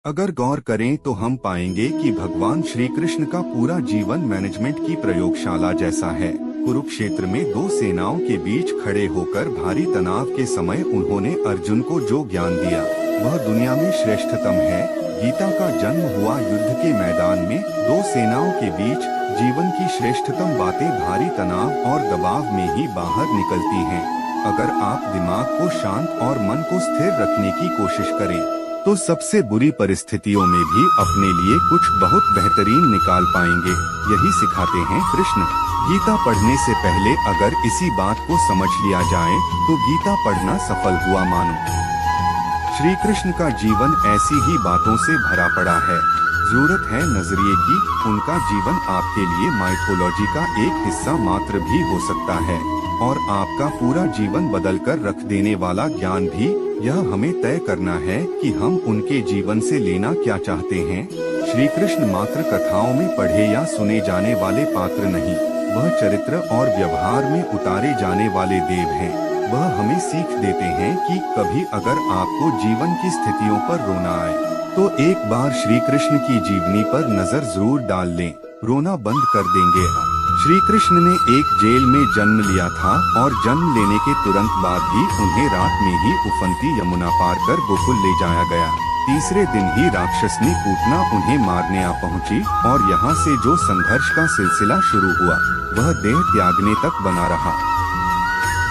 अगर गौर करें तो हम पाएंगे कि भगवान श्री कृष्ण का पूरा जीवन मैनेजमेंट की प्रयोगशाला जैसा है। कुरुक्षेत्र में दो सेनाओं के बीच खड़े होकर भारी तनाव के समय उन्होंने अर्जुन को जो ज्ञान दिया वह दुनिया में श्रेष्ठतम है। गीता का जन्म हुआ युद्ध के मैदान में दो सेनाओं के बीच। जीवन की श्रेष्ठतम बातें भारी तनाव और दबाव में ही बाहर निकलती हैं। अगर आप दिमाग को शांत और मन को स्थिर रखने की कोशिश करें तो सबसे बुरी परिस्थितियों में भी अपने लिए कुछ बहुत बेहतरीन निकाल पाएंगे। यही सिखाते हैं कृष्ण। गीता पढ़ने से पहले अगर इसी बात को समझ लिया जाए तो गीता पढ़ना सफल हुआ मानो। श्री कृष्ण का जीवन ऐसी ही बातों से भरा पड़ा है। जरूरत है नजरिए की। उनका जीवन आपके लिए माइथोलॉजी का एक हिस्सा मात्र भी हो सकता है और आपका पूरा जीवन बदलकर रख देने वाला ज्ञान भी। यह हमें तय करना है कि हम उनके जीवन से लेना क्या चाहते हैं। श्री कृष्ण मात्र कथाओं में पढ़े या सुने जाने वाले पात्र नहीं, वह चरित्र और व्यवहार में उतारे जाने वाले देव हैं। वह हमें सीख देते हैं कि कभी अगर आपको जीवन की स्थितियों पर रोना आए तो एक बार श्री कृष्ण की जीवनी पर नजर जरूर डाल लें, रोना बंद कर देंगे। श्री कृष्ण ने एक जेल में जन्म लिया था और जन्म लेने के तुरंत बाद ही उन्हें रात में ही उफनती यमुना पार कर गोकुल ले जाया गया। तीसरे दिन ही राक्षसनी पूतना उन्हें मारने आ पहुंची और यहाँ से जो संघर्ष का सिलसिला शुरू हुआ वह देह त्यागने तक बना रहा।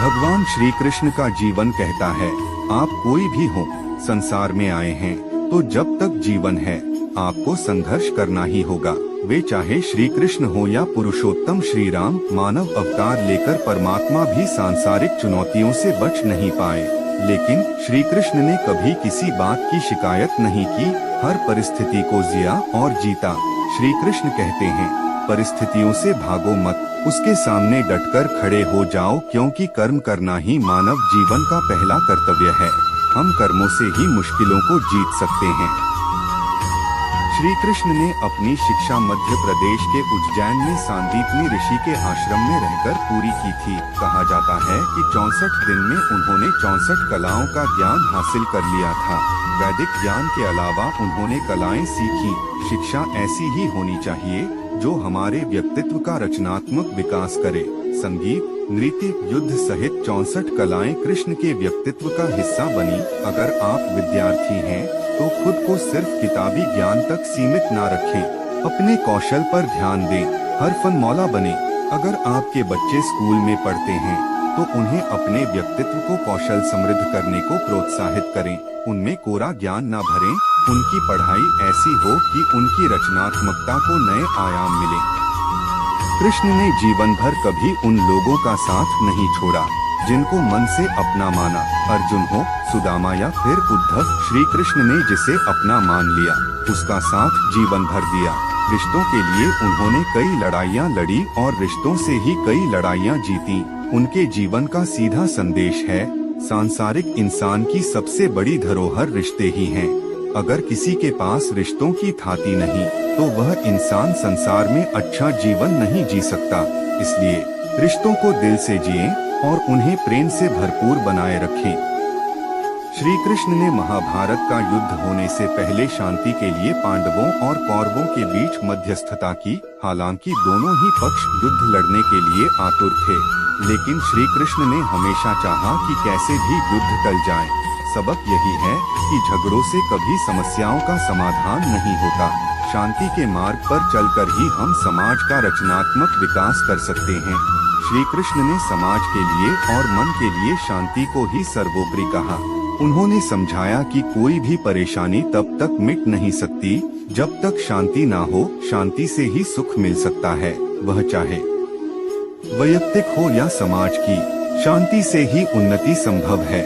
भगवान श्री कृष्ण का जीवन कहता है, आप कोई भी हो, संसार में आए हैं तो जब तक जीवन है आपको संघर्ष करना ही होगा। वे चाहे श्री कृष्ण हो या पुरुषोत्तम श्री राम, मानव अवतार लेकर परमात्मा भी सांसारिक चुनौतियों से बच नहीं पाए। लेकिन श्री कृष्ण ने कभी किसी बात की शिकायत नहीं की, हर परिस्थिति को जिया और जीता। श्री कृष्ण कहते हैं, परिस्थितियों से भागो मत, उसके सामने डटकर खड़े हो जाओ, क्योंकि कर्म करना ही मानव जीवन का पहला कर्तव्य है। हम कर्मों से ही मुश्किलों को जीत सकते हैं। श्री कृष्ण ने अपनी शिक्षा मध्य प्रदेश के उज्जैन में सांदीपनी ऋषि के आश्रम में रहकर पूरी की थी। कहा जाता है कि 64 दिन में उन्होंने 64 कलाओं का ज्ञान हासिल कर लिया था। वैदिक ज्ञान के अलावा उन्होंने कलाएं सीखी। शिक्षा ऐसी ही होनी चाहिए जो हमारे व्यक्तित्व का रचनात्मक विकास करे। संगीत, नृत्य, युद्ध सहित 64 कलाएं कृष्ण के व्यक्तित्व का हिस्सा बनी। अगर आप विद्यार्थी हैं तो खुद को सिर्फ किताबी ज्ञान तक सीमित ना रखें, अपने कौशल पर ध्यान दें, हर फन मौला बने। अगर आपके बच्चे स्कूल में पढ़ते हैं तो उन्हें अपने व्यक्तित्व को कौशल समृद्ध करने को प्रोत्साहित करें। उनमें कोरा ज्ञान ना भरें, उनकी पढ़ाई ऐसी हो कि उनकी रचनात्मकता को नए आयाम मिले। कृष्ण ने जीवन भर कभी उन लोगों का साथ नहीं छोड़ा जिनको मन से अपना माना। अर्जुन हो, सुदामा या फिर उद्धव, श्री कृष्ण ने जिसे अपना मान लिया उसका साथ जीवन भर दिया। रिश्तों के लिए उन्होंने कई लड़ाइयाँ लड़ी और रिश्तों से ही कई लड़ाइयाँ जीती। उनके जीवन का सीधा संदेश है, सांसारिक इंसान की सबसे बड़ी धरोहर रिश्ते ही हैं। अगर किसी के पास रिश्तों की थाती नहीं तो वह इंसान संसार में अच्छा जीवन नहीं जी सकता। इसलिए रिश्तों को दिल से जिएं और उन्हें प्रेम से भरपूर बनाए रखें। श्री कृष्ण ने महाभारत का युद्ध होने से पहले शांति के लिए पांडवों और कौरवों के बीच मध्यस्थता की। हालांकि दोनों ही पक्ष युद्ध लड़ने के लिए आतुर थे, लेकिन श्री कृष्ण ने हमेशा चाहा कि कैसे भी युद्ध टल जाए। सबक यही है कि झगड़ों से कभी समस्याओं का समाधान नहीं होता। शांति के मार्ग पर चलकर ही हम समाज का रचनात्मक विकास कर सकते हैं। श्री कृष्ण ने समाज के लिए और मन के लिए शांति को ही सर्वोपरि कहा। उन्होंने समझाया कि कोई भी परेशानी तब तक मिट नहीं सकती जब तक शांति ना हो। शांति से ही सुख मिल सकता है, वह चाहे वैयक्तिक हो या समाज की। शांति से ही उन्नति संभव है।